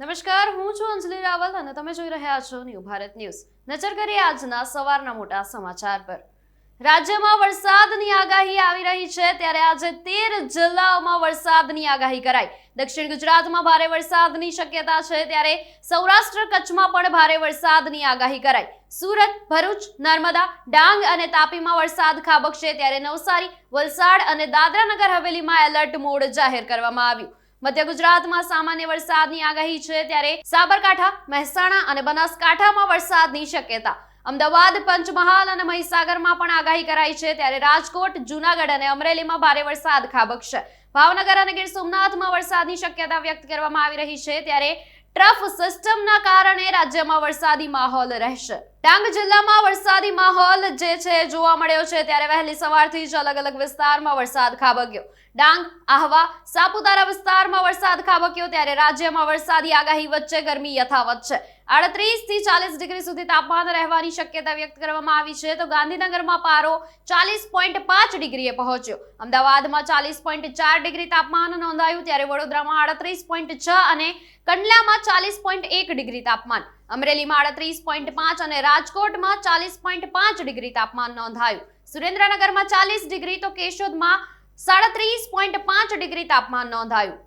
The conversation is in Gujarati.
નમસ્કાર, હું છું અંજલિ રાવલ અને તમે જોઈ રહ્યા છો ન્યૂ ભારત ન્યૂઝ। નજર કરીએ આજના સવારના મોટા સમાચાર પર। રાજ્યમાં વરસાદની આગાહી આવી રહી છે, ત્યારે આજે 13 જિલ્લાઓમાં વરસાદની આગાહી કરાઈ। દક્ષિણ ગુજરાતમાં ભારે વરસાદની શક્યતા છે, ત્યારે સૌરાષ્ટ્ર કચ્છમાં પણ ભારે વરસાદની આગાહી કરાઈ। સુરત, ભરૂચ, નર્મદા, ડાંગ અને તાપીમાં વરસાદ ખાબકશે, ત્યારે નવસારી, વલસાડ અને દાદરા નગર હવેલીમાં એલર્ટ મોડ જાહેર કરવામાં આવ્યું। મધ્ય ગુજરાતમાં સામાન્ય વરસાદની આગાહી છે, ત્યારે સાબરકાંઠા, મહેસાણા અને બનાસકાંઠામાં વરસાદની શક્યતા। અમદાવાદ, પંચમહાલ અને મહીસાગરમાં પણ આગાહી કરાઈ છે, ત્યારે રાજકોટ, જૂનાગઢ અને અમરેલીમાં ભારે વરસાદ ખાબકશે। ભાવનગર અને ગીર સોમનાથમાં વરસાદની શક્યતા વ્યક્ત કરવામાં આવી રહી છે, ત્યારે ટ્રફ સિસ્ટમના કારણે રાજ્યમાં વરસાદી માહોલ રહેશે। ડાંગ જિલ્લામાં વરસાદી માહોલ જે છે જોવા મળ્યો છે, ત્યારે વહેલી સવારથી જ અલગ અલગ વિસ્તારમાં વરસાદ ખાબક્યો। ડાંગ, આહવા, સાપુતારા વિસ્તારમાં વરસાદ ખાબક્યો, ત્યારે રાજ્યમાં વરસાદી આગાહી વચ્ચે ગરમી યથાવત છે। 38 થી 40 ડિગ્રી સુધી તાપમાન રહેવાની શક્યતા વ્યક્ત કરવામાં આવી છે, તો ગાંધીનગરમાં પારો 40.5 ડિગ્રીએ પહોંચ્યો। અમદાવાદમાં 40.4 ડિગ્રી તાપમાન નોંધાયું, ત્યારે વડોદરામાં 38.6 અને કંડલામાં 40.1 ડિગ્રી તાપમાન, અમરેલીમાં 38.5 અને રાજકોટમાં 40.5 ડિગ્રી તાપમાન નોંધાયું। સુરેન્દ્રનગરમાં 40 ડિગ્રી તો કેશોદમાં 37.5 ડિગ્રી તાપમાન નોંધાયું।